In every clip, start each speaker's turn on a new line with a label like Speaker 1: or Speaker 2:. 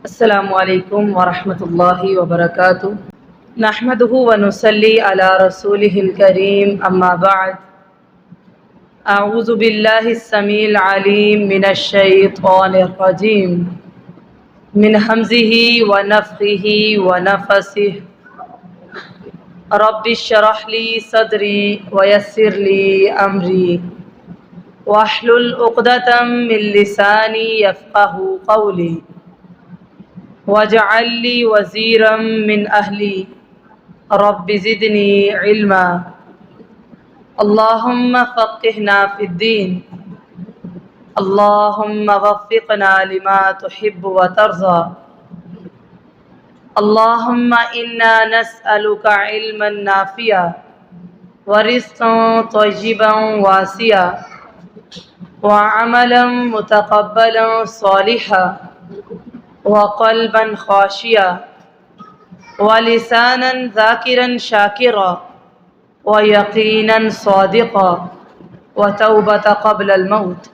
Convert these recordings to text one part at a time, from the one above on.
Speaker 1: السلام علیکم ورحمۃ اللہ وبرکاتہ نحمده ونصلی علی رسوله الکریم اما بعد اعوذ باللہ السمیع العلیم من الشیطان الرجیم من حمزه ونفخه ونفثه رب اشرح لی صدری ویسر لی امری واحلل عقدۃ من لسانی یفقهوا قولی واجعل لي وزيرا من أهلي رب زدني علما اللهم فقهنا في الدين اللهم وفقنا لما تحب وترضى اللهم إنا نسألك علما نافعا ورزقا طيبا واسعا وعملا متقبلا صالحا وقلبا خاشعا ولسانا ذاكرا شاكرا ويقينا صادقا وتوبة قبل الموت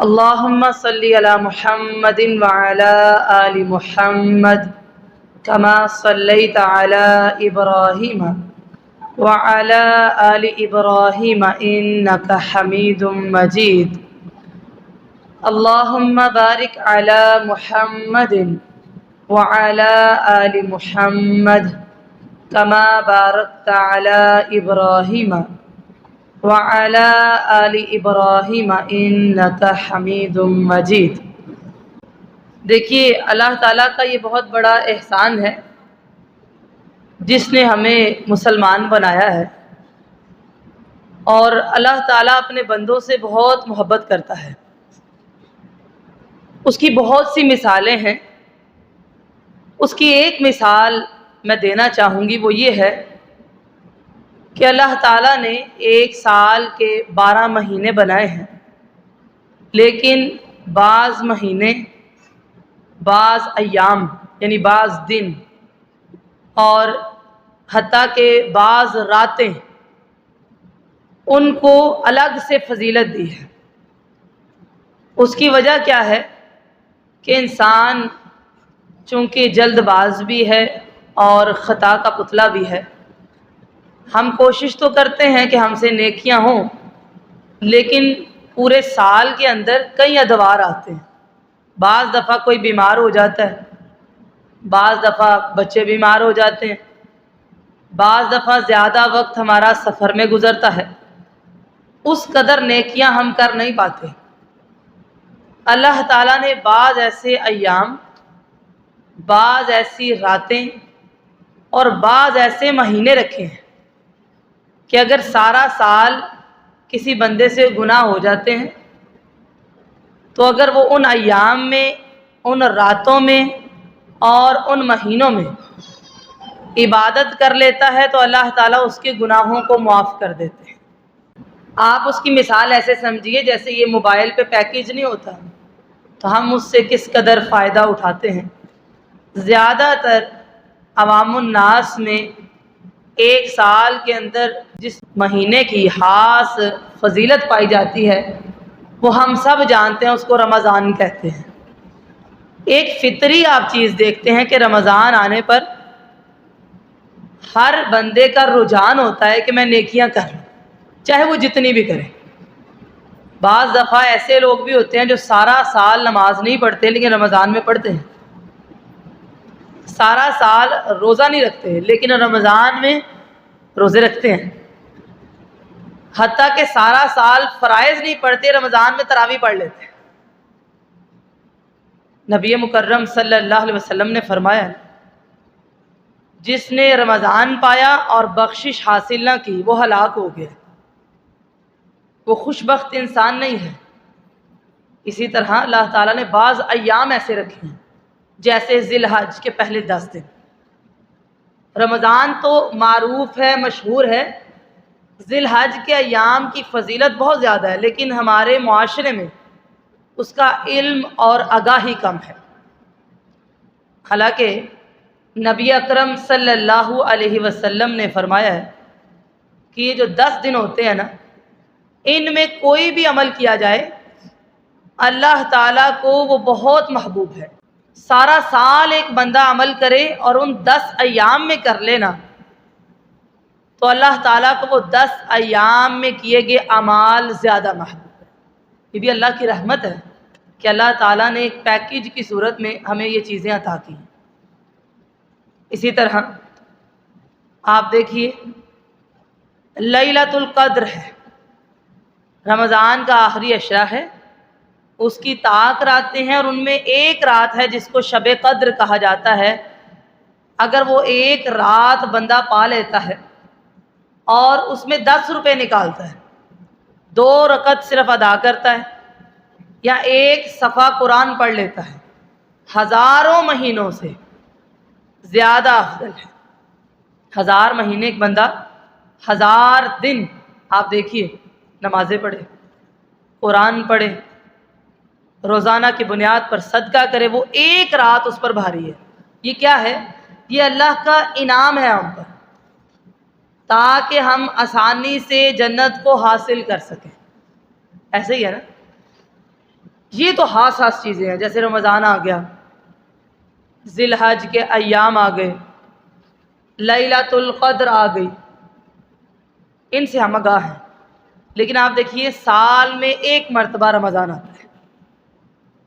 Speaker 1: اللهم صل على محمد وعلى آل محمد كما صليت على إبراهيم وعلى آل إبراهيم إنك حميد مجيد اللهم بارك على محمد وعلى آل محمد كما باركت على إبراهيم وعلى آل إبراهيم إنك حميد مجيد۔ دیکھیے، اللہ تعالیٰ کا یہ بہت بڑا احسان ہے جس نے ہمیں مسلمان بنایا ہے، اور اللہ تعالیٰ اپنے بندوں سے بہت محبت کرتا ہے۔ اس کی بہت سی مثالیں ہیں۔ اس کی ایک مثال میں دینا چاہوں گی، وہ یہ ہے کہ اللہ تعالیٰ نے ایک سال کے 12 مہینے بنائے ہیں، لیکن بعض مہینے، بعض ایام یعنی بعض دن اور حتیٰ کہ بعض راتیں، ان کو الگ سے فضیلت دی ہے۔ اس کی وجہ کیا ہے کہ انسان چونکہ جلد باز بھی ہے اور خطا کا پتلا بھی ہے۔ ہم کوشش تو کرتے ہیں کہ ہم سے نیکیاں ہوں، لیکن پورے سال کے اندر کئی ادوار آتے ہیں۔ بعض دفعہ کوئی بیمار ہو جاتا ہے، بعض دفعہ بچے بیمار ہو جاتے ہیں، بعض دفعہ زیادہ وقت ہمارا سفر میں گزرتا ہے، اس قدر نیکیاں ہم کر نہیں پاتے۔ اللہ تعالیٰ نے بعض ایسے ایام، بعض ایسی راتیں اور بعض ایسے مہینے رکھے ہیں کہ اگر سارا سال کسی بندے سے گناہ ہو جاتے ہیں تو اگر وہ ان ایام میں، ان راتوں میں اور ان مہینوں میں عبادت کر لیتا ہے تو اللہ تعالیٰ اس کے گناہوں کو معاف کر دیتے ہیں۔ آپ اس کی مثال ایسے سمجھیے جیسے یہ موبائل پہ پیکیج نہیں ہوتا تو ہم اس سے کس قدر فائدہ اٹھاتے ہیں۔ زیادہ تر عوام الناس میں ایک سال کے اندر جس مہینے کی خاص فضیلت پائی جاتی ہے وہ ہم سب جانتے ہیں، اس کو رمضان کہتے ہیں۔ ایک فطری آپ چیز دیکھتے ہیں کہ رمضان آنے پر ہر بندے کا رجحان ہوتا ہے کہ میں نیکیاں کروں، چاہے وہ جتنی بھی کرے۔ بعض دفعہ ایسے لوگ بھی ہوتے ہیں جو سارا سال نماز نہیں پڑھتے لیکن رمضان میں پڑھتے ہیں، سارا سال روزہ نہیں رکھتے لیکن رمضان میں روزے رکھتے ہیں، حتیٰ کہ سارا سال فرائض نہیں پڑھتے، رمضان میں تراویح پڑھ لیتے ہیں۔ نبی مکرم صلی اللہ علیہ وسلم نے فرمایا، جس نے رمضان پایا اور بخشش حاصل نہ کی وہ ہلاک ہو گیا، وہ خوش بخت انسان نہیں ہے۔ اسی طرح اللہ تعالیٰ نے بعض ایام ایسے رکھے ہیں جیسے ذی الحج کے پہلے 10 دن۔ رمضان تو معروف ہے، مشہور ہے، ذی الحج کے ایام کی فضیلت بہت زیادہ ہے، لیکن ہمارے معاشرے میں اس کا علم اور آگاہی کم ہے۔ حالانکہ نبی اکرم صلی اللہ علیہ وسلم نے فرمایا ہے کہ یہ جو 10 دن ہوتے ہیں نا، ان میں کوئی بھی عمل کیا جائے اللہ تعالیٰ کو وہ بہت محبوب ہے۔ سارا سال ایک بندہ عمل کرے اور ان 10 ایام میں کر لینا تو اللہ تعالیٰ کو وہ 10 ایام میں کیے گئے اعمال زیادہ محبوب ہے۔ یہ بھی اللہ کی رحمت ہے کہ اللہ تعالیٰ نے ایک پیکیج کی صورت میں ہمیں یہ چیزیں عطا کی ہیں۔ اسی طرح آپ دیکھیے لیلۃ القدر ہے، رمضان کا آخری عشرہ ہے، اس کی طاق راتیں ہیں اور ان میں ایک رات ہے جس کو شب قدر کہا جاتا ہے۔ اگر وہ ایک رات بندہ پا لیتا ہے اور اس میں 10 روپے نکالتا ہے، 2 رکعت صرف ادا کرتا ہے یا ایک صفحہ قرآن پڑھ لیتا ہے، ہزاروں مہینوں سے زیادہ افضل ہے۔ 1000 مہینے ایک بندہ 1000 دن آپ دیکھیے نمازیں پڑھے، قرآن پڑھے، روزانہ کی بنیاد پر صدقہ کرے، وہ ایک رات اس پر بھاری ہے۔ یہ کیا ہے؟ یہ اللہ کا انعام ہے ہم پر، تاکہ ہم آسانی سے جنت کو حاصل کر سکیں۔ ایسے ہی ہے نا، یہ تو خاص چیزیں ہیں، جیسے رمضان آ گیا، ذی الحج کے ایام آ گئے، لیلۃ القدر آ گئی، ان سے ہم آگاہ ہیں۔ لیکن آپ دیکھیے سال میں ایک مرتبہ رمضان آتا ہے،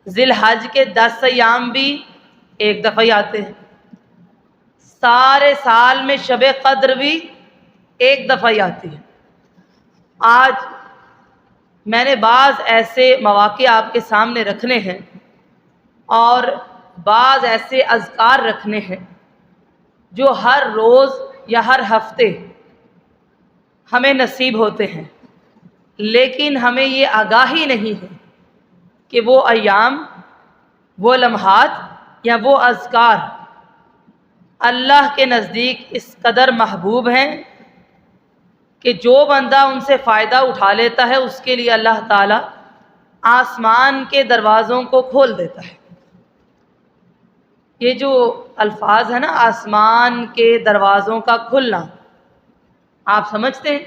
Speaker 1: ذی الحج کے 10 ایام بھی ایک دفعہ ہی آتے ہیں، سارے سال میں شب قدر بھی ایک دفعہ ہی آتی ہے۔ آج میں نے بعض ایسے مواقع آپ کے سامنے رکھنے ہیں اور بعض ایسے اذکار رکھنے ہیں جو ہر روز یا ہر ہفتے ہمیں نصیب ہوتے ہیں، لیکن ہمیں یہ آگاہی نہیں ہے کہ وہ ایام، وہ لمحات یا وہ اذکار اللہ کے نزدیک اس قدر محبوب ہیں کہ جو بندہ ان سے فائدہ اٹھا لیتا ہے اس کے لیے اللہ تعالیٰ آسمان کے دروازوں کو کھول دیتا ہے۔ یہ جو الفاظ ہے نا، آسمان کے دروازوں کا کھلنا، آپ سمجھتے ہیں؟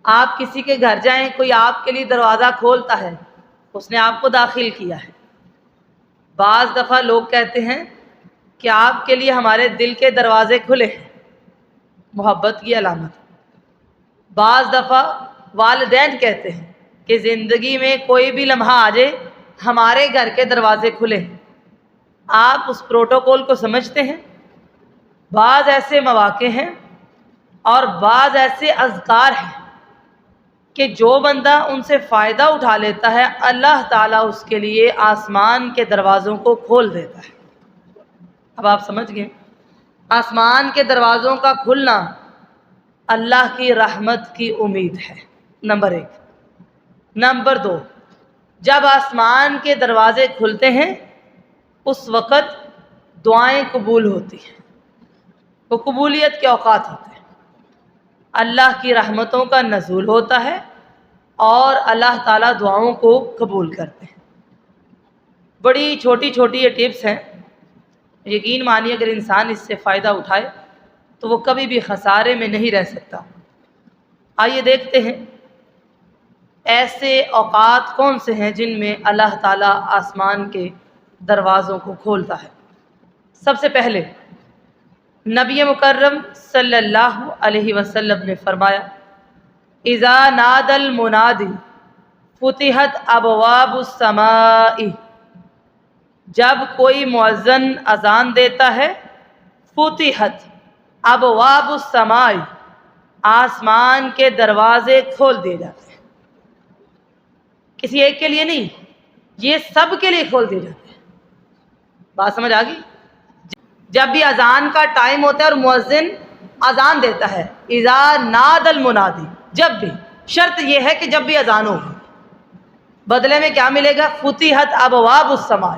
Speaker 1: آپ کسی کے گھر جائیں، کوئی آپ کے لیے دروازہ کھولتا ہے، اس نے آپ کو داخل کیا ہے۔ بعض دفعہ لوگ کہتے ہیں کہ آپ کے لیے ہمارے دل کے دروازے کھلے ہیں، محبت کی علامت۔ بعض دفعہ والدین کہتے ہیں کہ زندگی میں کوئی بھی لمحہ آ جائے، ہمارے گھر کے دروازے کھلے ہیں۔ آپ اس پروٹوکول کو سمجھتے ہیں؟ بعض ایسے مواقع ہیں اور بعض ایسے اذکار ہیں کہ جو بندہ ان سے فائدہ اٹھا لیتا ہے، اللہ تعالیٰ اس کے لیے آسمان کے دروازوں کو کھول دیتا ہے۔ اب آپ سمجھ گئے، آسمان کے دروازوں کا کھلنا اللہ کی رحمت کی امید ہے، نمبر 1۔ نمبر 2، جب آسمان کے دروازے کھلتے ہیں اس وقت دعائیں قبول ہوتی ہیں، وہ قبولیت کے اوقات ہوتے ہیں، اللہ کی رحمتوں کا نزول ہوتا ہے اور اللہ تعالیٰ دعاؤں کو قبول کرتے ہیں۔ بڑی چھوٹی چھوٹی یہ ٹپس ہیں، یقین مانیے اگر انسان اس سے فائدہ اٹھائے تو وہ کبھی بھی خسارے میں نہیں رہ سکتا۔ آئیے دیکھتے ہیں ایسے اوقات کون سے ہیں جن میں اللہ تعالیٰ آسمان کے دروازوں کو کھولتا ہے۔ سب سے پہلے نبی مکرم صلی اللہ علیہ وسلم نے فرمایا، اذا نادى المنادی فتحت ابواب السماء، جب کوئی مؤذن اذان دیتا ہے، فتحت ابواب السماء، آسمان کے دروازے کھول دیے جاتے ہیں۔ کسی ایک کے لیے نہیں، یہ سب کے لیے کھول دیے جاتے ہیں۔ بات سمجھ آ گئی؟ جب بھی اذان کا ٹائم ہوتا ہے اور مؤذن اذان دیتا ہے، اذا نادى المنادی، جب بھی، شرط یہ ہے کہ جب بھی اذان ہو، بدلے میں کیا ملے گا؟ فتحت ابواب السماء،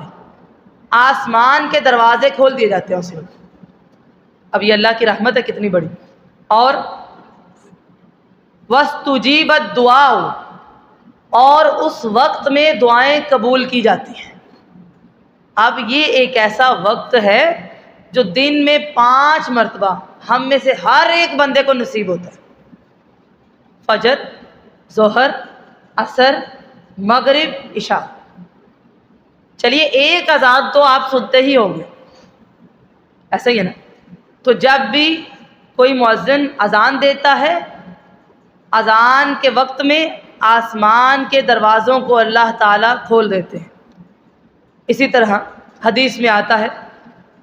Speaker 1: آسمان کے دروازے کھول دیے جاتے ہیں اسی وقت۔ اب یہ اللہ کی رحمت ہے کتنی بڑی۔ اور وَاسْتُجِيبَ الدُّعَاءُ، اور اس وقت میں دعائیں قبول کی جاتی ہیں۔ اب یہ ایک ایسا وقت ہے جو دن میں 5 مرتبہ ہم میں سے ہر ایک بندے کو نصیب ہوتا ہے۔ فجر، ظہر، عصر، مغرب، عشاء، چلیے ایک اذان تو آپ سنتے ہی ہوں گے، ایسا ہی ہے نا؟ تو جب بھی کوئی مؤذن اذان دیتا ہے، اذان کے وقت میں آسمان کے دروازوں کو اللہ تعالیٰ کھول دیتے ہیں۔ اسی طرح حدیث میں آتا ہے،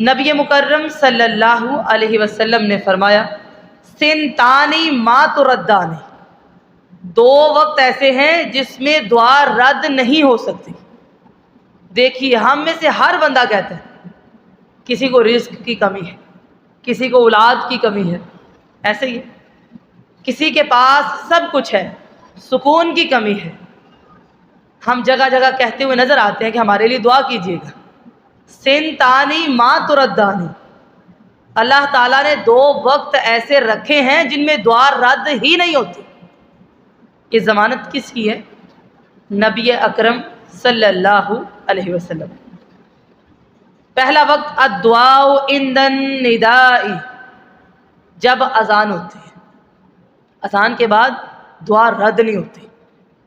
Speaker 1: نبی مکرم صلی اللہ علیہ وسلم نے فرمایا، سنتانی ما تردانی، دو وقت ایسے ہیں جس میں دعا رد نہیں ہو سکتی۔ دیکھیے ہم میں سے ہر بندہ کہتا ہے کسی کو رزق کی کمی ہے، کسی کو اولاد کی کمی ہے، ایسے ہی کسی کے پاس سب کچھ ہے، سکون کی کمی ہے۔ ہم جگہ جگہ کہتے ہوئے نظر آتے ہیں کہ ہمارے لیے دعا کیجیے گا۔ سنتانی ما تردانی، اللہ تعالیٰ نے دو وقت ایسے رکھے ہیں جن میں دعا رد ہی نہیں ہوتی۔ یہ ضمانت کس کی ہے؟ نبی اکرم صلی اللہ علیہ وسلم۔ پہلا وقت الدعاء عند النداء، جب اذان ہوتی ہے، اذان کے بعد دعا رد نہیں ہوتی۔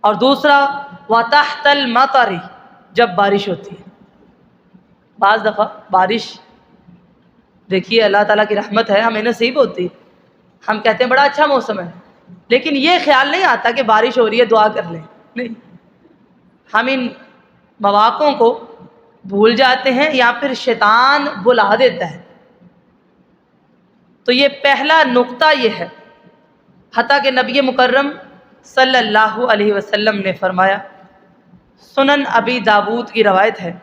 Speaker 1: اور دوسرا وتحت المطر، جب بارش ہوتی ہے۔ بعض دفعہ بارش، دیکھیے اللہ تعالیٰ کی رحمت ہے، ہمیں نصیب ہوتی ہے، ہم کہتے ہیں بڑا اچھا موسم ہے، لیکن یہ خیال نہیں آتا کہ بارش ہو رہی ہے دعا کر لیں، نہیں، ہم ان مواقعوں کو بھول جاتے ہیں یا پھر شیطان بلا دیتا ہے۔ تو یہ پہلا نقطہ یہ ہے، حتیٰ کہ نبی مکرم صلی اللہ علیہ وسلم نے فرمایا، سنن ابی داود کی روایت ہے،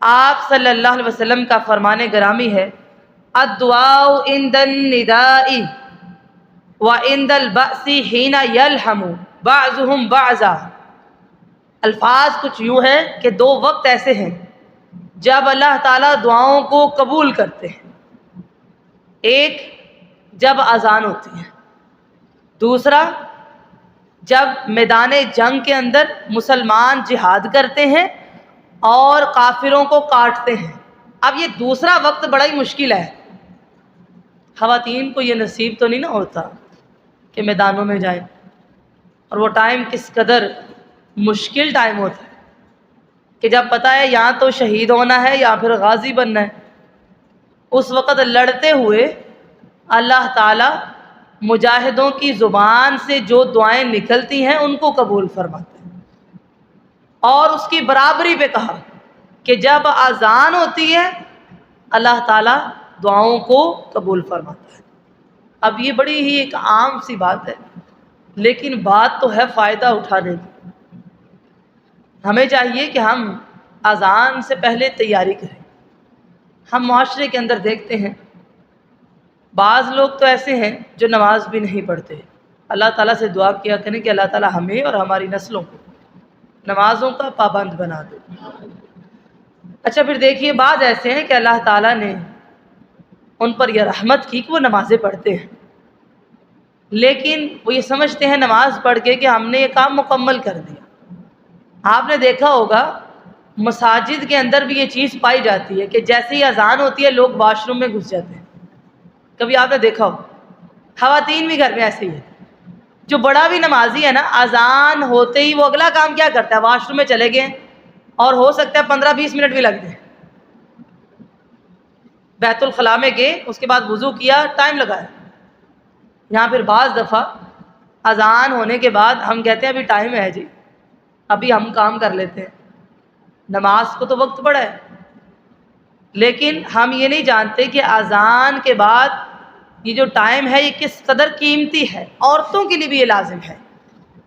Speaker 1: آپ صلی اللہ علیہ وسلم کا فرمان گرامی ہے، الدعاء عند النداء وعند البأس حین یلحم بعضهم بعضا۔ الفاظ کچھ یوں ہیں کہ دو وقت ایسے ہیں جب اللہ تعالیٰ دعاؤں کو قبول کرتے ہیں، ایک جب اذان ہوتی ہے، دوسرا جب میدان جنگ کے اندر مسلمان جہاد کرتے ہیں اور کافروں کو کاٹتے ہیں۔ اب یہ دوسرا وقت بڑا ہی مشکل ہے، خواتین کو یہ نصیب تو نہیں نہ ہوتا کہ میدانوں میں جائیں، اور وہ ٹائم کس قدر مشکل ٹائم ہوتا ہے کہ جب پتہ ہے یہاں تو شہید ہونا ہے یا پھر غازی بننا ہے، اس وقت لڑتے ہوئے اللہ تعالیٰ مجاہدوں کی زبان سے جو دعائیں نکلتی ہیں ان کو قبول فرماتے ہیں۔ اور اس کی برابری پہ کہا کہ جب اذان ہوتی ہے اللہ تعالیٰ دعاؤں کو قبول فرماتا ہے۔ اب یہ بڑی ہی ایک عام سی بات ہے، لیکن بات تو ہے فائدہ اٹھانے کی۔ ہمیں چاہیے کہ ہم اذان سے پہلے تیاری کریں۔ ہم معاشرے کے اندر دیکھتے ہیں بعض لوگ تو ایسے ہیں جو نماز بھی نہیں پڑھتے۔ اللہ تعالیٰ سے دعا کیا کریں کہ اللہ تعالیٰ ہمیں اور ہماری نسلوں کو نمازوں کا پابند بنا دے۔ اچھا پھر دیکھیے بعض ایسے ہیں کہ اللہ تعالیٰ نے ان پر یہ رحمت کی کہ وہ نمازیں پڑھتے ہیں، لیکن وہ یہ سمجھتے ہیں نماز پڑھ کے کہ ہم نے یہ کام مکمل کر دیا۔ آپ نے دیکھا ہوگا مساجد کے اندر بھی یہ چیز پائی جاتی ہے کہ جیسے ہی اذان ہوتی ہے لوگ واش روم میں گھس جاتے ہیں۔ کبھی آپ نے دیکھا ہو، خواتین بھی گھر میں ایسے ہی ہے، جو بڑا بھی نمازی ہے نا، اذان ہوتے ہی وہ اگلا کام کیا کرتا ہے، واش روم میں چلے گئے، اور ہو سکتا ہے 15-20 منٹ بھی لگ جائے، بیت الخلاء میں گئے، اس کے بعد وضو کیا، ٹائم لگایا۔ یہاں پھر بعض دفعہ اذان ہونے کے بعد ہم کہتے ہیں ابھی ٹائم ہے جی، ابھی ہم کام کر لیتے ہیں، نماز کو تو وقت پڑا ہے، لیکن ہم یہ نہیں جانتے کہ اذان کے بعد یہ جو ٹائم ہے یہ کس قدر قیمتی ہے۔ عورتوں کے لیے بھی یہ لازم ہے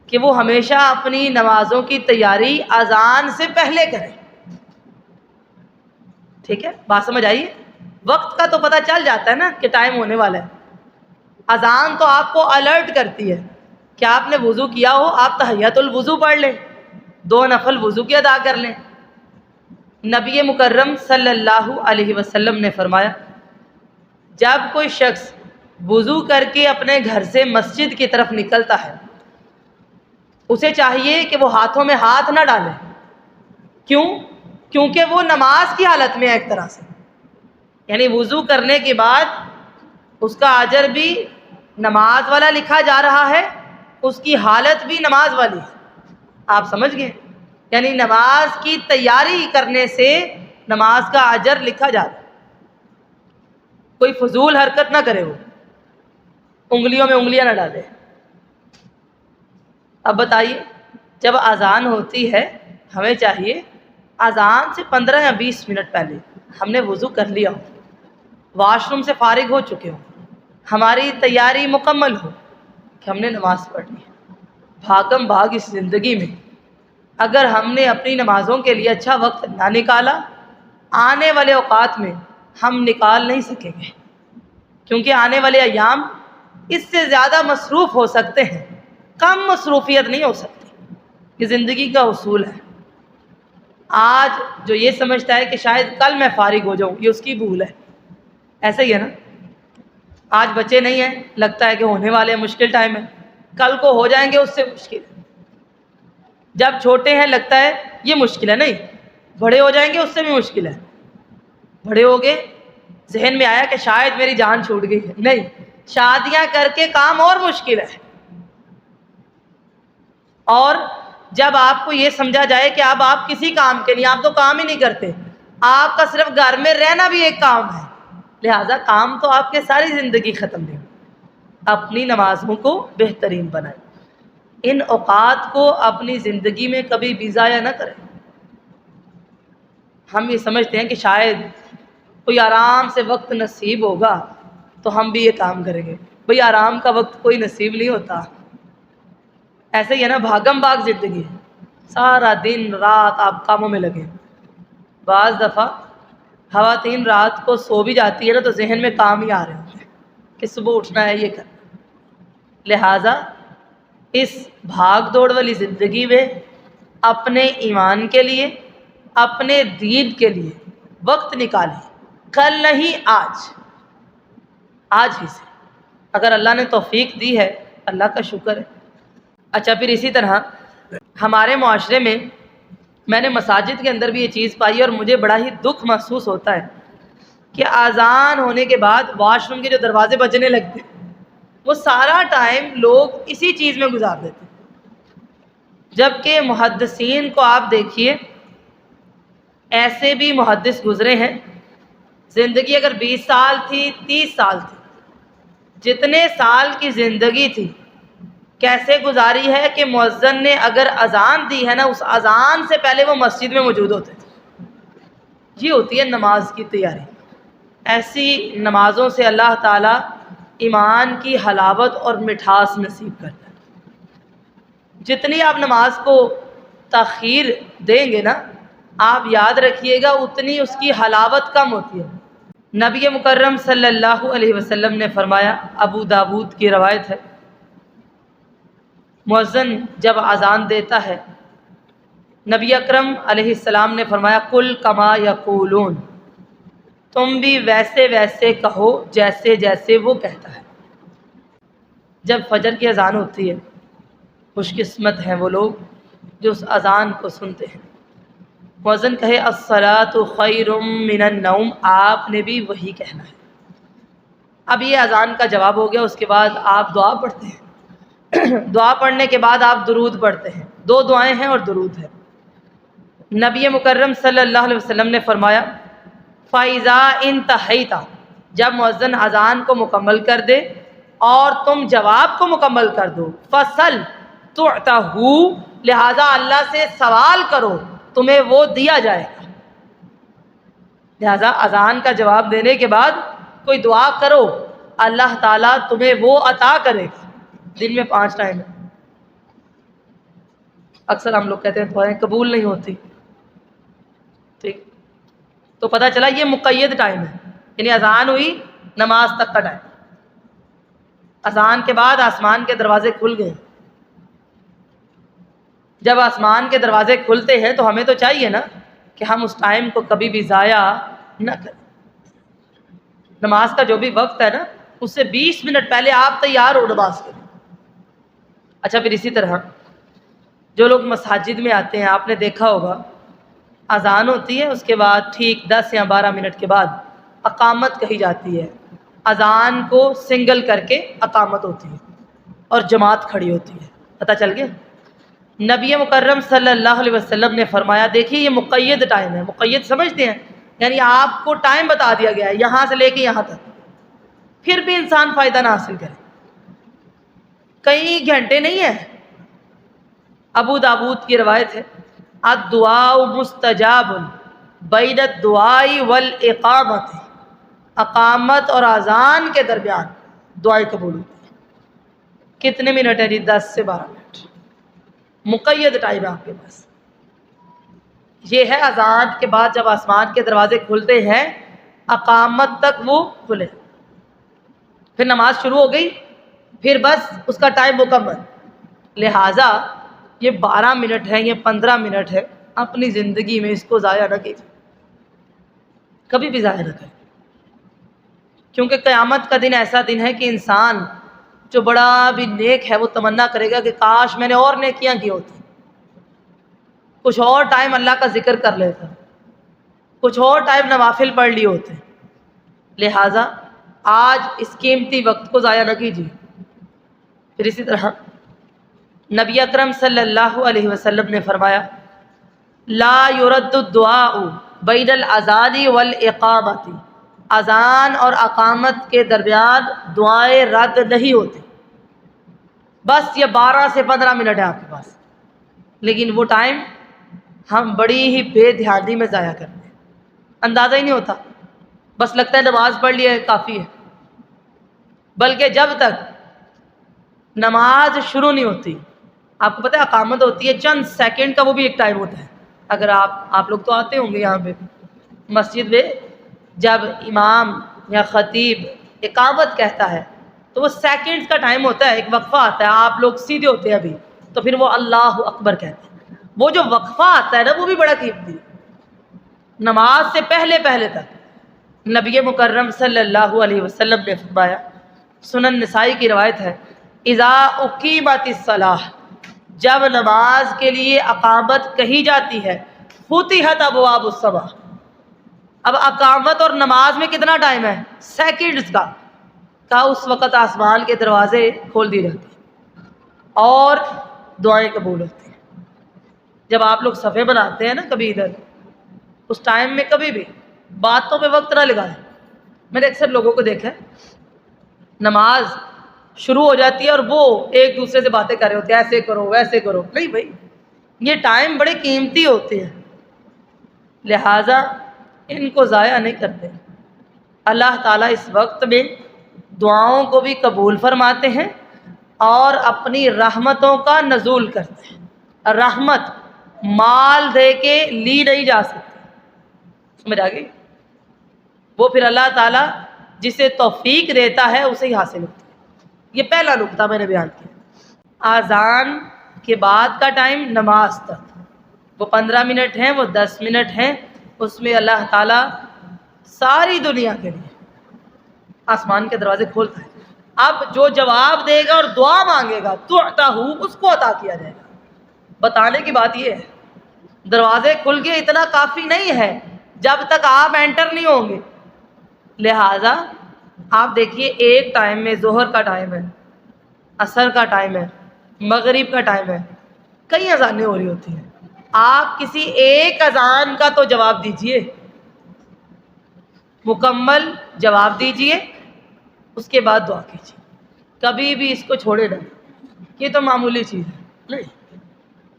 Speaker 1: کہ وہ ہمیشہ اپنی نمازوں کی تیاری اذان سے پہلے کریں۔ ٹھیک ہے، بات سمجھ آئیے؟ وقت کا تو پتہ چل جاتا ہے نا کہ ٹائم ہونے والا ہے، اذان تو آپ کو الرٹ کرتی ہے کہ آپ نے وضو کیا ہو، آپ تحیۃ الوضو پڑھ لیں، 2 نفل وضو کی ادا کر لیں۔ نبی مکرم صلی اللہ علیہ وسلم نے فرمایا، جب کوئی شخص وضو کر کے اپنے گھر سے مسجد کی طرف نکلتا ہے، اسے چاہیے کہ وہ ہاتھوں میں ہاتھ نہ ڈالے۔ کیوں؟ کیونکہ وہ نماز کی حالت میں ہے ایک طرح سے، یعنی وضو کرنے کے بعد اس کا اجر بھی نماز والا لکھا جا رہا ہے، اس کی حالت بھی نماز والی ہے۔ آپ سمجھ گئے؟ یعنی نماز کی تیاری کرنے سے نماز کا اجر لکھا جاتا ہے۔ کوئی فضول حرکت نہ کرے، وہ انگلیوں میں انگلیاں نہ ڈالے۔ اب بتائیے، جب اذان ہوتی ہے ہمیں چاہیے اذان سے 15 یا 20 منٹ پہلے ہم نے وضو کر لیا ہو، واش روم سے فارغ ہو چکے ہوں، ہماری تیاری مکمل ہو کہ ہم نے نماز پڑھنی ہے۔ بھاگم بھاگ اس زندگی میں اگر ہم نے اپنی نمازوں کے لیے اچھا وقت نہ نکالا، آنے والے اوقات میں ہم نکال نہیں سکیں گے، کیونکہ آنے والے ایام اس سے زیادہ مصروف ہو سکتے ہیں، کم مصروفیت نہیں ہو سکتی۔ یہ زندگی کا اصول ہے۔ آج جو یہ سمجھتا ہے کہ شاید کل میں فارغ ہو جاؤں، یہ اس کی بھول ہے۔ ایسا ہی ہے نا، آج بچے نہیں ہیں، لگتا ہے کہ ہونے والے مشکل ٹائم ہے، کل کو ہو جائیں گے اس سے مشکل ہے۔ جب چھوٹے ہیں لگتا ہے یہ مشکل ہے، نہیں، بڑے ہو جائیں گے اس سے بھی مشکل ہے۔ بڑے ہو گئے ذہن میں آیا کہ شاید میری جان چھوٹ گئی ہے، نہیں، شادیاں کر کے کام اور مشکل ہے۔ اور جب آپ کو یہ سمجھا جائے کہ اب آپ کسی کام کے نہیں، آپ تو کام ہی نہیں کرتے، آپ کا صرف گھر میں رہنا بھی ایک کام ہے، لہٰذا کام تو آپ کے ساری زندگی ختم نہیں۔ اپنی نمازوں کو بہترین بنائیں، ان اوقات کو اپنی زندگی میں کبھی بھی ضائع نہ کریں۔ ہم یہ سمجھتے ہیں کہ شاید کوئی آرام سے وقت نصیب ہوگا تو ہم بھی یہ کام کریں گے۔ بھئی آرام کا وقت کوئی نصیب نہیں ہوتا، ایسے ہی ہے نا، بھاگم بھاگ زندگی ہے، سارا دن رات آپ کاموں میں لگے۔ بعض دفعہ خواتین رات کو سو بھی جاتی ہے نا تو ذہن میں کام ہی آ رہے ہوتے ہیں کہ صبح اٹھنا ہے، یہ کرنا۔ لہٰذا اس بھاگ دوڑ والی زندگی میں اپنے ایمان کے لیے، اپنے دین کے لیے وقت نکالیے، کل نہیں آج ہی سے۔ اگر اللہ نے توفیق دی ہے اللہ کا شکر ہے۔ اچھا، پھر اسی طرح ہمارے معاشرے میں نے مساجد کے اندر بھی یہ چیز پائی، اور مجھے بڑا ہی دکھ محسوس ہوتا ہے کہ اذان ہونے کے بعد واش روم کے جو دروازے بجنے لگتے ہیں، وہ سارا ٹائم لوگ اسی چیز میں گزار دیتے ہیں، جبکہ محدثین کو آپ دیکھیے، ایسے بھی محدث گزرے ہیں، زندگی اگر 20 سال تھی، 30 سال تھی، جتنے سال کی زندگی تھی کیسے گزاری ہے کہ مؤذن نے اگر اذان دی ہے نا، اس اذان سے پہلے وہ مسجد میں موجود ہوتے تھے۔ یہ ہوتی ہے نماز کی تیاری۔ ایسی نمازوں سے اللہ تعالیٰ ایمان کی حلاوت اور مٹھاس نصیب کرتا ہے۔ جتنی آپ نماز کو تاخیر دیں گے نا، آپ یاد رکھیے گا اتنی اس کی حلاوت کم ہوتی ہے۔ نبی مکرم صلی اللہ علیہ وسلم نے فرمایا، ابو داود کی روایت ہے، مؤذن جب اذان دیتا ہے، نبی اکرم علیہ السلام نے فرمایا، کل کما یقولون، تم بھی ویسے ویسے کہو جیسے جیسے وہ کہتا ہے۔ جب فجر کی اذان ہوتی ہے، خوش قسمت ہیں وہ لوگ جو اس اذان کو سنتے ہیں۔ مؤذن کہے الصلاۃ خیر من النوم، آپ نے بھی وہی کہنا ہے۔ اب یہ اذان کا جواب ہو گیا، اس کے بعد آپ دعا پڑھتے ہیں۔ دعا پڑھنے کے بعد آپ درود پڑھتے ہیں، 2 دعائیں ہیں اور درود ہے۔ نبی مکرم صلی اللہ علیہ وسلم نے فرمایا، فَإِذَا انتہیت، جب مؤذن اذان کو مکمل کر دے اور تم جواب کو مکمل کر دو، فَصَلْ تُعْتَهُ، لہذا اللہ سے سوال کرو، تمہیں وہ دیا جائے گا۔ لہذا اذان کا جواب دینے کے بعد کوئی دعا کرو، اللہ تعالیٰ تمہیں وہ عطا کرے گا۔ دن میں 5 ٹائم ہے، اکثر ہم لوگ کہتے ہیں دعائیں قبول نہیں ہوتی، ٹھیک، تو پتہ چلا یہ مقید ٹائم ہے، یعنی اذان ہوئی نماز تک کا ٹائم۔ اذان کے بعد آسمان کے دروازے کھل گئے۔ جب آسمان کے دروازے کھلتے ہیں تو ہمیں تو چاہیے نا کہ ہم اس ٹائم کو کبھی بھی ضائع نہ کریں۔ نماز کا جو بھی وقت ہے نا، اس سے 20 منٹ پہلے آپ تیار ہو نماز کے لیے۔ اچھا، پھر اسی طرح جو لوگ مساجد میں آتے ہیں، آپ نے دیکھا ہوگا اذان ہوتی ہے، اس کے بعد ٹھیک 10 یا 12 منٹ کے بعد اقامت کہی جاتی ہے۔ اذان کو سنگل کر کے اقامت ہوتی ہے اور جماعت کھڑی ہوتی ہے۔ پتہ چل گیا؟ نبی مکرم صلی اللہ علیہ وسلم نے فرمایا، دیکھیے یہ مقید ٹائم ہے، مقید سمجھتے ہیں، یعنی آپ کو ٹائم بتا دیا گیا ہے یہاں سے لے کے یہاں تک، پھر بھی انسان فائدہ نہ حاصل کرے، کئی گھنٹے نہیں ہے۔ ابو داود کی روایت ہے، الدعاء مستجاب بین الدعاء والاقامت، اقامت اور اذان کے درمیان دعائیں قبول ہوتی ہیں۔ کتنے منٹ ہے جی؟ 10 سے 12 منٹ، مقید ٹائم ہے آپ کے پاس۔ یہ ہے اذان کے بعد جب آسمان کے دروازے کھلتے ہیں، اقامت تک وہ کھلے، پھر نماز شروع ہو گئی، پھر بس اس کا ٹائم مکمل۔ لہٰذا یہ 12 منٹ ہے، یہ 15 منٹ ہے، اپنی زندگی میں اس کو ضائع نہ کیجیے، کبھی بھی ضائع نہ کریں، کیونکہ قیامت کا دن ایسا دن ہے کہ انسان جو بڑا بھی نیک ہے وہ تمنا کرے گا کہ کاش میں نے اور نیکیاں کی ہوتی، کچھ اور ٹائم اللہ کا ذکر کر لیتا، کچھ اور ٹائم نوافل پڑھ لیے ہوتے۔ لہٰذا آج اس قیمتی وقت کو ضائع نہ کیجیے۔ پھر اسی طرح نبی اکرم صلی اللہ علیہ وسلم نے فرمایا، لا يرد الدعاء بین الاذان والاقامت، اذان اور اقامت کے درمیان دعائیں رد نہیں ہوتی۔ بس یہ 12 سے 15 منٹ ہے آپ کے پاس، لیکن وہ ٹائم ہم بڑی ہی بے دھیانی میں ضائع کرتے ہیں، اندازہ ہی نہیں ہوتا، بس لگتا ہے نماز پڑھ لی ہے کافی ہے، بلکہ جب تک نماز شروع نہیں ہوتی، آپ کو پتہ ہے اقامت ہوتی ہے چند سیکنڈ کا، وہ بھی ایک ٹائم ہوتا ہے۔ اگر آپ لوگ تو آتے ہوں گے یہاں پہ مسجد میں، جب امام یا خطیب اقامت کہتا ہے تو وہ سیکنڈز کا ٹائم ہوتا ہے، ایک وقفہ آتا ہے، آپ لوگ سیدھے ہوتے ہیں ابھی تو پھر وہ اللہ اکبر کہتے ہیں، وہ جو وقفہ آتا ہے نا وہ بھی بڑا قیمتی ہے۔ نماز سے پہلے تک نبی مکرم صلی اللہ علیہ وسلم نے فرمایا، سنن نسائی کی روایت ہے، اذا اقیمت الصلاۃ، جب نماز کے لیے اقامت کہی جاتی ہے، فتحت ابواب السماء، اب اقامت اور نماز میں کتنا ٹائم ہے؟ سیکنڈز کا اس وقت آسمان کے دروازے کھول دیے جاتے ہیں اور دعائیں قبول ہوتی ہیں۔ جب آپ لوگ صفحے بناتے ہیں نا کبھی ادھر، اس ٹائم میں کبھی بھی باتوں پہ وقت نہ لگائیں۔ میں نے اکثر لوگوں کو دیکھا ہے، نماز شروع ہو جاتی ہے اور وہ ایک دوسرے سے باتیں کر رہے ہوتے ہیں، ایسے کرو ویسے کرو، نہیں بھائی، یہ ٹائم بڑے قیمتی ہوتے ہیں، لہٰذا ان کو ضائع نہیں کرتے۔ اللہ تعالیٰ اس وقت میں دعاؤں کو بھی قبول فرماتے ہیں اور اپنی رحمتوں کا نزول کرتے ہیں۔ رحمت مال دے کے لی نہیں جا سکتی، سمجھ آ گئی؟ وہ پھر اللہ تعالیٰ جسے توفیق دیتا ہے اسے ہی حاصل ہوتی ہے۔ یہ پہلا نقطہ میں نے بیان کیا۔ اذان کے بعد کا ٹائم نماز تک، وہ 15 منٹ ہیں، وہ 10 منٹ ہیں، اس میں اللہ تعالیٰ ساری دنیا کے لیے آسمان کے دروازے کھولتا ہے۔ اب جو جواب دے گا اور دعا مانگے گا تو عطا ہو، اس کو عطا کیا جائے گا۔ بتانے کی بات یہ ہے، دروازے کھل کے اتنا کافی نہیں ہے جب تک آپ انٹر نہیں ہوں گے۔ لہٰذا آپ دیکھیے، ایک ٹائم میں ظہر کا ٹائم ہے، عصر کا ٹائم ہے، مغرب کا ٹائم ہے، کئی اذانیں ہو رہی ہوتی ہیں، آپ کسی ایک اذان کا تو جواب دیجئے، مکمل جواب دیجئے، اس کے بعد دعا کیجیے، کبھی بھی اس کو چھوڑے نہ، یہ تو معمولی چیز ہے نہیں،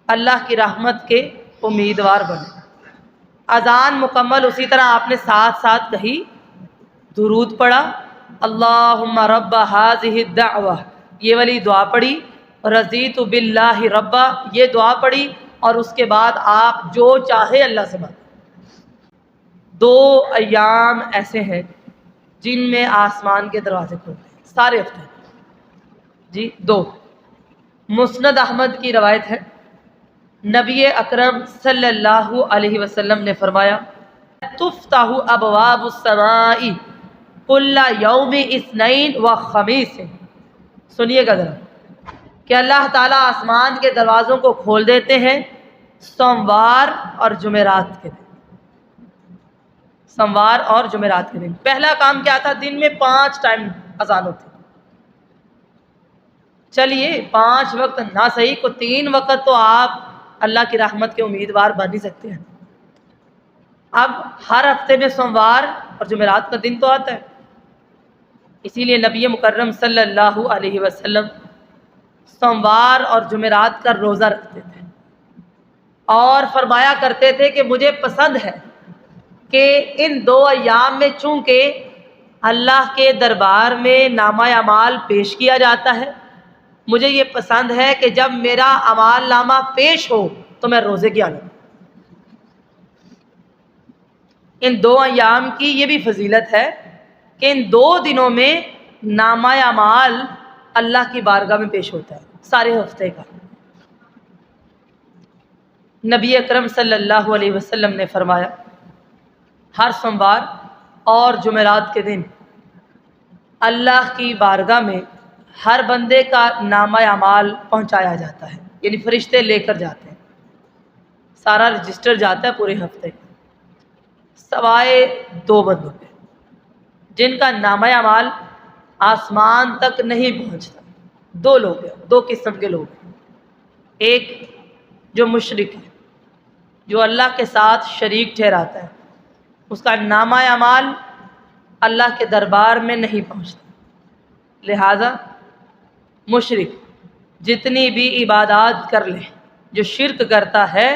Speaker 1: اللہ کی رحمت کے امیدوار بنے۔ اذان مکمل اسی طرح آپ نے ساتھ ساتھ کہی، درود پڑھا، اللہم رب ہذہ الدعوہ، یہ والی دعا پڑھی، رضیت باللہ ربا، یہ دعا پڑھی، اور اس کے بعد آپ جو چاہے اللہ سے مانگیں۔ 2 ایام ایسے ہیں جن میں آسمان کے دروازے کھلتے ہیں سارے ہفتے، جی 2۔ مسند احمد کی روایت ہے، نبی اکرم صلی اللہ علیہ وسلم نے فرمایا، تفتح ابواب السماء کل یوم اثنین و خمیس، سنیے گا ذرا، کہ اللہ تعالیٰ آسمان کے دروازوں کو کھول دیتے ہیں سوموار اور جمعرات کے دن، سوموار اور جمعرات کے دن۔ پہلا کام کیا تھا؟ دن میں 5 ٹائم اذان ہوتی، چلیے 5 وقت نہ صحیح کو 3 وقت تو آپ اللہ کی رحمت کے امیدوار بن ہی سکتے ہیں۔ اب ہر ہفتے میں سوموار اور جمعرات کا دن تو آتا ہے، اسی لیے نبی مکرم صلی اللہ علیہ وسلم سوموار اور جمعرات کا روزہ رکھتے تھے اور فرمایا کرتے تھے کہ مجھے پسند ہے کہ ان 2 ایام میں چونکہ اللہ کے دربار میں نامہ اعمال پیش کیا جاتا ہے، مجھے یہ پسند ہے کہ جب میرا اعمال نامہ پیش ہو تو میں روزے کیا لوں۔ ان 2 ایام کی یہ بھی فضیلت ہے کہ ان 2 دنوں میں نامہ اعمال اللہ کی بارگاہ میں پیش ہوتا ہے سارے ہفتے کا۔ نبی اکرم صلی اللہ علیہ وسلم نے فرمایا ہر سوموار اور جمعرات کے دن اللہ کی بارگاہ میں ہر بندے کا نامہ اعمال پہنچایا جاتا ہے، یعنی فرشتے لے کر جاتے ہیں، سارا رجسٹر جاتا ہے پورے ہفتے کا، سوائے 2 بندوں پہ جن کا نامہ اعمال آسمان تک نہیں پہنچتا۔ 2 لوگ ہیں، 2 قسم کے لوگ ہیں۔ ایک جو مشرک ہے، جو اللہ کے ساتھ شریک ٹھہراتا ہے، اس کا نامہ اعمال اللہ کے دربار میں نہیں پہنچتا، لہذا مشرک جتنی بھی عبادات کر لے، جو شرک کرتا ہے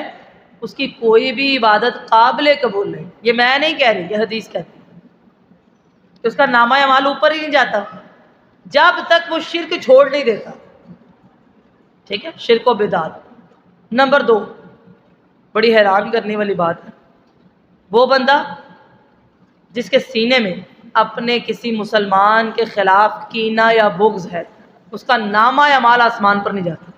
Speaker 1: اس کی کوئی بھی عبادت قابل قبول نہیں۔ یہ میں نہیں کہہ رہی، یہ حدیث کہتی ہے کہ اس کا نامہ اعمال اوپر ہی نہیں جاتا جب تک وہ شرک چھوڑ نہیں دیتا۔ ٹھیک ہے، شرک و بدعت۔ نمبر 2، بڑی حیران کرنے والی بات ہے، وہ بندہ جس کے سینے میں اپنے کسی مسلمان کے خلاف کینہ یا بغض ہے، اس کا نامہ اعمال آسمان پر نہیں جاتا۔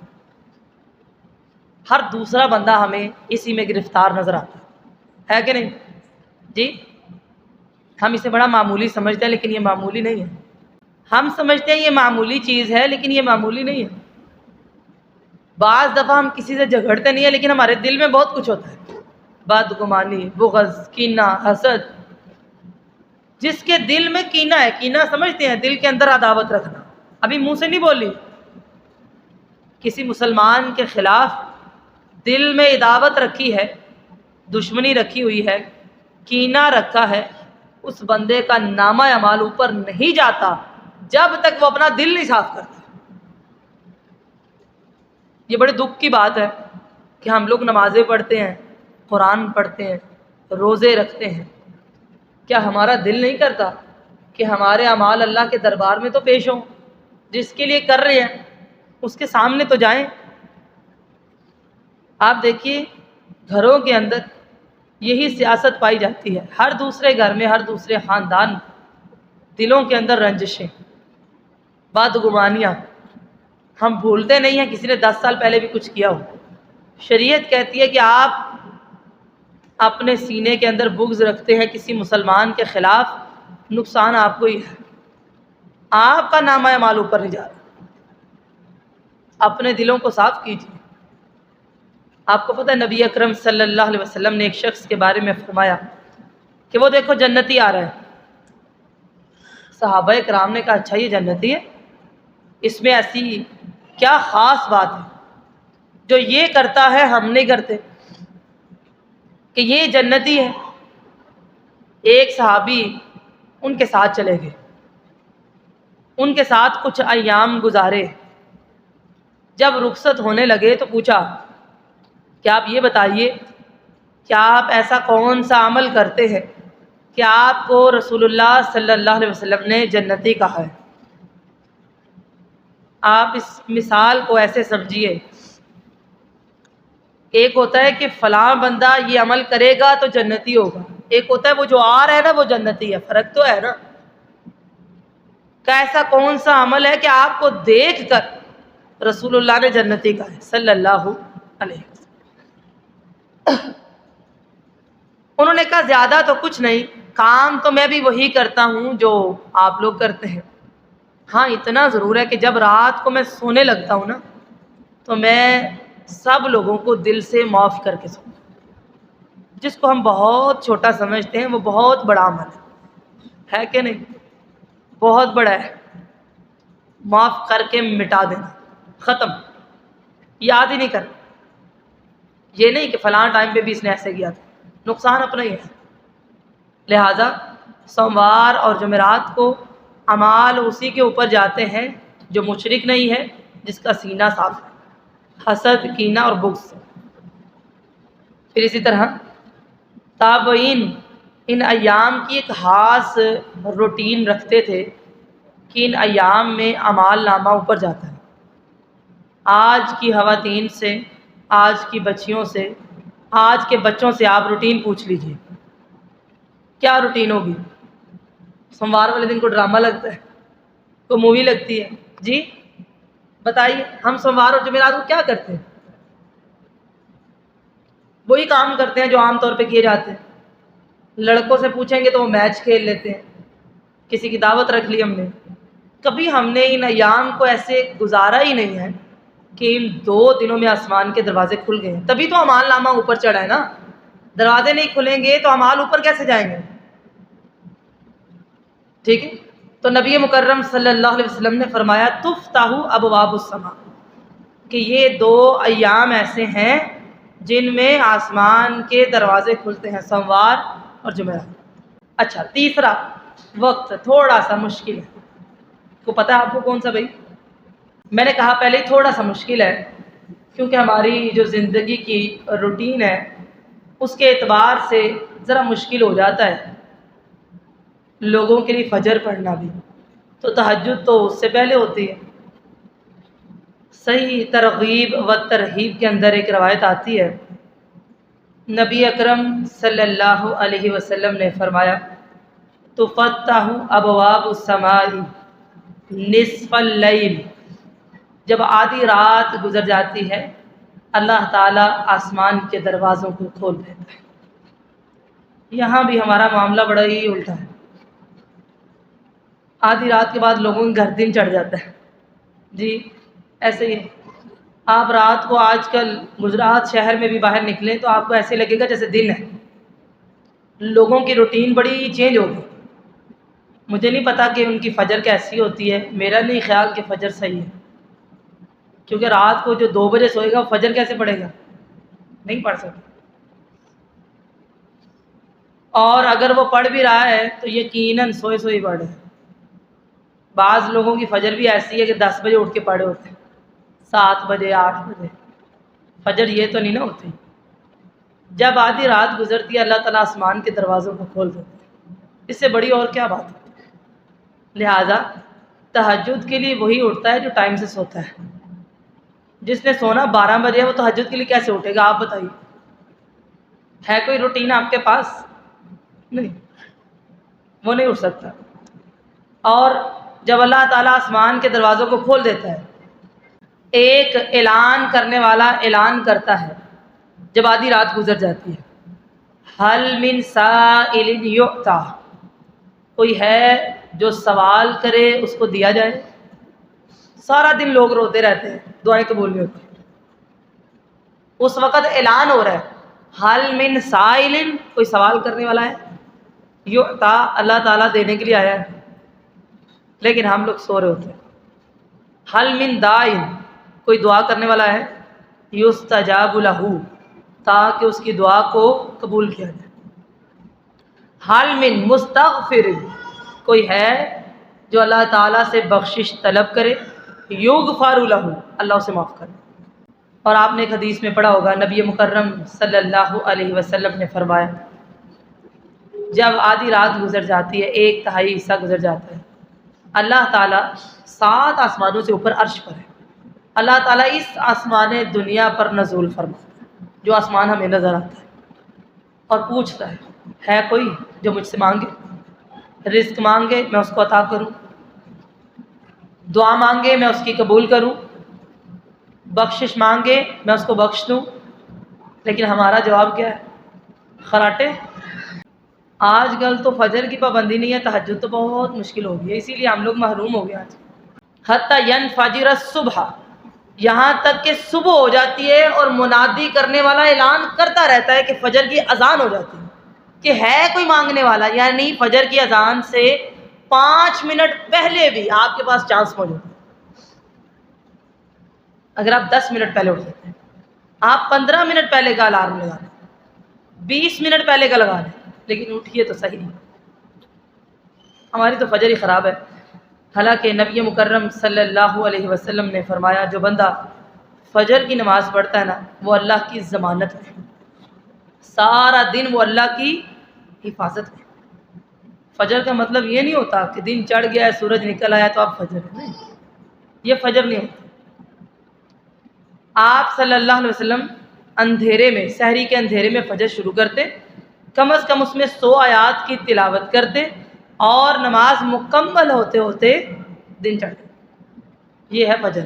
Speaker 1: ہر دوسرا بندہ ہمیں اسی میں گرفتار نظر آتا ہے کہ نہیں جی؟ ہم اسے بڑا معمولی سمجھتے ہیں لیکن یہ معمولی نہیں ہے۔ ہم سمجھتے ہیں یہ معمولی چیز ہے لیکن یہ معمولی نہیں ہے۔ بعض دفعہ ہم کسی سے جھگڑتے نہیں ہیں لیکن ہمارے دل میں بہت کچھ ہوتا ہے، بدگمانی، بغض، کینہ، حسد۔ جس کے دل میں کینہ ہے، کینہ سمجھتے ہیں دل کے اندر عداوت رکھنا، ابھی منہ سے نہیں بولی، کسی مسلمان کے خلاف دل میں عداوت رکھی ہے، دشمنی رکھی ہوئی ہے، کینہ رکھا ہے، اس بندے کا نامہ اعمال اوپر نہیں جاتا جب تک وہ اپنا دل نہیں صاف کرتا۔ یہ بڑے دکھ کی بات ہے کہ ہم لوگ نمازیں پڑھتے ہیں، قرآن پڑھتے ہیں، روزے رکھتے ہیں، کیا ہمارا دل نہیں کرتا کہ ہمارے اعمال اللہ کے دربار میں تو پیش ہوں؟ جس کے لیے کر رہے ہیں اس کے سامنے تو جائیں۔ آپ دیکھیے گھروں کے اندر یہی سیاست پائی جاتی ہے، ہر دوسرے گھر میں، ہر دوسرے خاندان میں دلوں کے اندر رنجشیں، بدگمانیاں۔ ہم بھولتے نہیں ہیں کسی نے 10 سال پہلے بھی کچھ کیا ہو۔ شریعت کہتی ہے کہ آپ اپنے سینے کے اندر بغض رکھتے ہیں کسی مسلمان کے خلاف، نقصان آپ کو ہی ہے، آپ کا نامہ اعمال اوپر نہیں جا رہا۔ اپنے دلوں کو صاف کیجیے۔ آپ کو پتہ ہے نبی اکرم صلی اللہ علیہ وسلم نے ایک شخص کے بارے میں فرمایا کہ وہ دیکھو جنتی آ رہا ہے۔ صحابہ کرام نے کہا اچھا یہ جنتی ہے، اس میں ایسی کیا خاص بات ہے جو یہ کرتا ہے ہم نہیں کرتے کہ یہ جنتی ہے؟ ایک صحابی ان کے ساتھ چلے گئے، ان کے ساتھ کچھ ایام گزارے، جب رخصت ہونے لگے تو پوچھا کہ آپ یہ بتائیے کہ آپ ایسا کون سا عمل کرتے ہیں کہ آپ کو رسول اللہ صلی اللہ علیہ وسلم نے جنتی کہا ہے؟ آپ اس مثال کو ایسے سمجھیے، ایک ہوتا ہے کہ فلاں بندہ یہ عمل کرے گا تو جنتی ہوگا، ایک ہوتا ہے وہ جو آ رہا ہے نا وہ جنتی ہے، فرق تو ہے نا۔ کہ ایسا کون سا عمل ہے کہ آپ کو دیکھ کر رسول اللہ نے جنتی کہا ہے صلی اللہ علیہ وسلم؟ انہوں نے کہا زیادہ تو کچھ نہیں، کام تو میں بھی وہی کرتا ہوں جو آپ لوگ کرتے ہیں، ہاں اتنا ضرور ہے کہ جب رات کو میں سونے لگتا ہوں نا تو میں سب لوگوں کو دل سے معاف کر کے سوتا ہوں۔ جس کو ہم بہت چھوٹا سمجھتے ہیں وہ بہت بڑا عمل ہے کہ نہیں؟ بہت بڑا ہے، معاف کر کے مٹا دینا۔ ختم، یاد ہی نہیں کرنا. یہ نہیں کہ فلاں ٹائم پہ بھی اس نے ایسے کیا تھا، نقصان اپنا ہی ہے. لہٰذا سوموار اور جمعرات کو اعمال اسی کے اوپر جاتے ہیں جو مشرک نہیں ہے، جس کا سینہ صاف ہے حسد، کینہ اور بغض سے. پھر اسی طرح تابعین ان ایام کی ایک خاص روٹین رکھتے تھے کہ ان ایام میں اعمال نامہ اوپر جاتا ہے. آج کی خواتین سے، آج کی بچیوں سے، آج کے بچوں سے آپ روٹین پوچھ لیجئے، کیا روٹین ہوگی؟ سوموار والے دن کو ڈرامہ لگتا ہے، کوئی مووی لگتی ہے. جی بتائیے، ہم سوموار اور جمعرات کو کیا کرتے ہیں؟ وہی کام کرتے ہیں جو عام طور پہ کیے جاتے ہیں. لڑکوں سے پوچھیں گے تو وہ میچ کھیل لیتے ہیں، کسی کی دعوت رکھ لی ہم نے. کبھی ہم نے ان ایام کو ایسے گزارا ہی نہیں ہے کہ ان 2 دنوں میں آسمان کے دروازے کھل گئے ہیں، تبھی تو اعمال نامہ اوپر چڑھا ہے نا. دروازے نہیں کھلیں گے تو اعمال اوپر کیسے جائیں گے؟ ٹھیک ہے. تو نبی مکرم صلی اللہ علیہ وسلم نے فرمایا تفتح ابواب السماء، کہ یہ 2 ایام ایسے ہیں جن میں آسمان کے دروازے کھلتے ہیں، سوموار اور جمعرات. اچھا، تیسرا وقت تھوڑا سا مشکل ہے. کو پتہ ہے آپ کو کون سا بھائی؟ میں نے کہا پہلے ہی تھوڑا سا مشکل ہے، کیونکہ ہماری جو زندگی کی روٹین ہے اس کے اعتبار سے ذرا مشکل ہو جاتا ہے. لوگوں کے لیے فجر پڑھنا بھی، تو تہجد تو اس سے پہلے ہوتی ہے. صحیح ترغیب و ترہیب کے اندر ایک روایت آتی ہے، نبی اکرم صلی اللہ علیہ وسلم نے فرمایا تفتح ابواب السماء نصف اللیل، جب آدھی رات گزر جاتی ہے اللہ تعالیٰ آسمان کے دروازوں کو کھول دیتا ہے. یہاں بھی ہمارا معاملہ بڑا ہی الٹا ہے. آدھی رات کے بعد لوگوں کے گھر دن چڑھ جاتا ہے. جی ایسے ہی آپ رات کو آج کل گجرات شہر میں بھی باہر نکلیں تو آپ کو ایسے لگے گا جیسے دن ہے. لوگوں کی روٹین بڑی چینج ہوگی. مجھے نہیں پتا کہ ان کی فجر کیسی ہوتی ہے، میرا نہیں خیال کہ فجر صحیح ہے، کیونکہ رات کو جو 2 بجے سوئے گا وہ فجر کیسے پڑھے گا؟ نہیں پڑھ سکتا. اور اگر وہ پڑھ بھی رہا ہے تو یقیناً سوئے سوئی پڑھ ہے. بعض لوگوں کی فجر بھی ایسی ہے کہ 10 بجے اٹھ کے پڑھے ہوتے ہیں، 7 بجے 8 بجے. فجر یہ تو نہیں نا ہوتی. جب آدھی رات گزرتی ہے اللہ تعالیٰ آسمان کے دروازوں کو کھول دیتے ہیں، اس سے بڑی اور کیا بات ہے؟ لہٰذا تہجد کے لیے وہی اٹھتا ہے جو ٹائم سے سوتا ہے. جس نے سونا 12 بجے وہ تہجد کے لیے کیسے اٹھے گا؟ آپ بتائیے. ہے کوئی روٹین آپ کے پاس؟ نہیں، وہ نہیں اٹھ سکتا. اور جب اللہ تعالیٰ آسمان کے دروازوں کو کھول دیتا ہے، ایک اعلان کرنے والا اعلان کرتا ہے جب آدھی رات گزر جاتی ہے، حل من سائل یعطی، کوئی ہے جو سوال کرے اس کو دیا جائے. سارا دن لوگ روتے رہتے ہیں، دعائیں قبول نہیں ہوتی. اس وقت اعلان ہو رہا ہے حل من سائل، کوئی سوال کرنے والا ہے، یعطی، اللہ تعالیٰ دینے کے لیے آیا ہے، لیکن ہم لوگ سو رہے ہوتے ہیں. حل من داعٍ، کوئی دعا کرنے والا ہے، یستجاب لہ، تاکہ اس کی دعا کو قبول کیا جائے. حل من مستغفر، کوئی ہے جو اللہ تعالیٰ سے بخشش طلب کرے، یغفر لہ، اللہ اسے معاف کرے. اور آپ نے ایک حدیث میں پڑھا ہوگا نبی مکرم صلی اللہ علیہ وسلم نے فرمایا جب آدھی رات گزر جاتی ہے، 1/3 حصہ گزر جاتا ہے، اللہ تعالیٰ 7 آسمانوں سے اوپر عرش پر ہے. اللہ تعالیٰ اس آسمان دنیا پر نزول فرماتا ہے، جو آسمان ہمیں نظر آتا ہے، اور پوچھتا ہے کوئی جو مجھ سے مانگے؟ رزق مانگے میں اس کو عطا کروں، دعا مانگے میں اس کی قبول کروں، بخشش مانگے میں اس کو بخش دوں. لیکن ہمارا جواب کیا ہے؟ خراٹے. آج کل تو فجر کی پابندی نہیں ہے، تہجد تو بہت مشکل ہو گئی ہے، اسی لیے ہم لوگ محروم ہو گئے آج. حتی ینفجر الصبح، یہاں تک کہ صبح ہو جاتی ہے اور منادی کرنے والا اعلان کرتا رہتا ہے کہ فجر کی اذان ہو جاتی ہے کہ ہے کوئی مانگنے والا، یعنی فجر کی اذان سے 5 منٹ پہلے بھی آپ کے پاس چانس موجود ہے. اگر آپ 10 منٹ پہلے اٹھ جاتے ہیں، آپ 15 منٹ پہلے کا الارم لگا لیں، 20 منٹ پہلے کا لگا لیں، لیکن اٹھیے تو صحیح نہیں۔ ہماری تو فجر ہی خراب ہے۔ حالانکہ نبی مکرم صلی اللہ علیہ وسلم نے فرمایا جو بندہ فجر کی نماز پڑھتا ہے نا، وہ اللہ کی ضمانت ہے، سارا دن وہ اللہ کی حفاظت ہے۔ فجر کا مطلب یہ نہیں ہوتا کہ دن چڑھ گیا ہے، سورج نکل آیا تو آپ فجر ہے، نہیں، یہ فجر نہیں ہوتا۔ آپ صلی اللہ علیہ وسلم اندھیرے میں، سحری کے اندھیرے میں فجر شروع کرتے، کم از کم اس میں 100 آیات کی تلاوت کرتے، اور نماز مکمل ہوتے ہوتے دن چڑھتے۔ یہ ہے فجر۔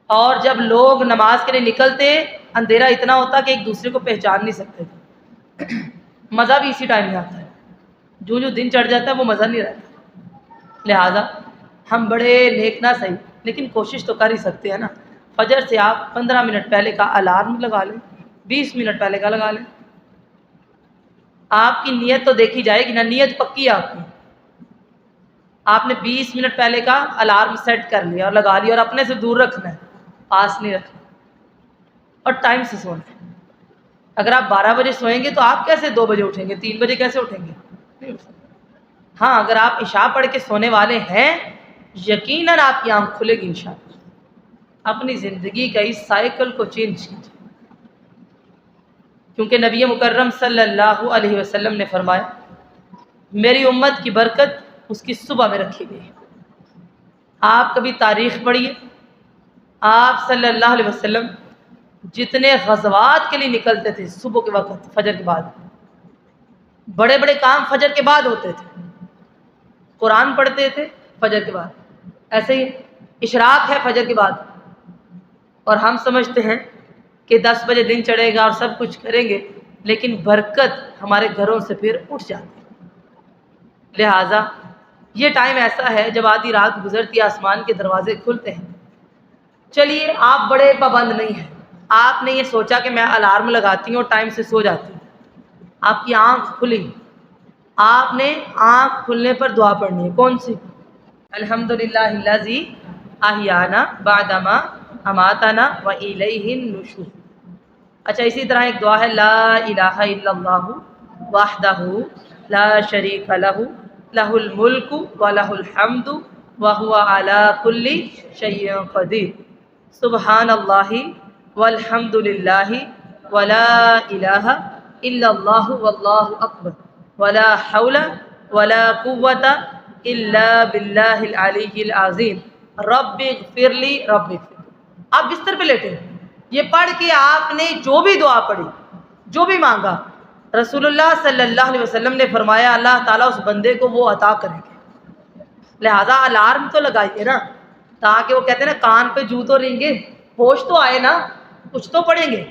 Speaker 1: اور جب لوگ نماز کے لیے نکلتے، اندھیرا اتنا ہوتا کہ ایک دوسرے کو پہچان نہیں سکتے تھے۔ مزہ بھی اسی ٹائم میں آتا ہے، جو دن چڑھ جاتا ہے وہ مزہ نہیں رہتا۔ لہٰذا ہم بڑے نیک نہ صحیح، لیکن کوشش تو کر ہی سکتے ہیں نا۔ فجر سے آپ 15 منٹ پہلے کا الارم لگا لیں، 20 منٹ پہلے کا لگا لیں۔ آپ کی نیت تو دیکھی جائے گی نا، نیت پکی ہے آپ کی۔ آپ نے 20 منٹ پہلے کا الارم سیٹ کر لیا اور لگا لیا، اور اپنے سے دور رکھنا ہے، پاس نہیں رکھنا، اور ٹائم سے سونا ہے۔ اگر آپ 12 بجے سوئیں گے تو آپ کیسے 2 بجے اٹھیں گے، 3 بجے کیسے اٹھیں گے؟ ہاں، اگر آپ عشاء پڑھ کے سونے والے ہیں، یقیناً آپ کی آنکھ کھلے گی انشاءاللہ۔ اپنی زندگی کا اس سائیکل کو چینج کیجیے، کیونکہ نبی مکرم صلی اللہ علیہ وسلم نے فرمایا میری امت کی برکت اس کی صبح میں رکھی گئی ہے۔ آپ کبھی تاریخ پڑھیے، آپ صلی اللہ علیہ وسلم جتنے غزوات کے لیے نکلتے تھے صبح کے وقت، فجر کے بعد، بڑے بڑے کام فجر کے بعد ہوتے تھے۔ قرآن پڑھتے تھے فجر کے بعد، ایسے ہی اشراق ہے فجر کے بعد، اور ہم سمجھتے ہیں کہ 10 بجے دن چڑھے گا اور سب کچھ کریں گے، لیکن برکت ہمارے گھروں سے پھر اٹھ جاتی ہے۔ لہٰذا یہ ٹائم ایسا ہے جب آدھی رات گزرتی، آسمان کے دروازے کھلتے ہیں۔ چلیے، آپ بڑے پابند نہیں ہیں، آپ نے یہ سوچا کہ میں الارم لگاتی ہوں اور ٹائم سے سو جاتی ہوں، آپ کی آنکھ کھلی، آپ نے آنکھ کھلنے پر دعا پڑھنی ہے۔ کون سی؟ الحمدللہ الذی احیانا بعدما اماتنا والیہ النشور۔ اچھا، اسی طرح ایک دعا ہے لا الہ الا اللہ وحدہ لا شریک لہ لہ الملک ولہ الحمد وہو علی کل شیء قدیر، سبحان اللہ والحمد للہ ولا الہ الا اللہ واللہ اکبر ولا حول ولا قوة الا باللہ العلی العظیم رب اغفر لی رب اغفر لی۔ آپ بستر پہ لیٹے، یہ پڑھ کے آپ نے جو بھی دعا پڑھی، جو بھی مانگا، رسول اللہ صلی اللہ علیہ وسلم نے فرمایا اللہ تعالیٰ اس بندے کو وہ عطا کریں گے۔ لہٰذا الارم تو لگائیے نا، تاکہ وہ کہتے ہیں نا کان پہ جو تو رینگے، ہوش تو آئے نا، کچھ تو پڑھیں گے۔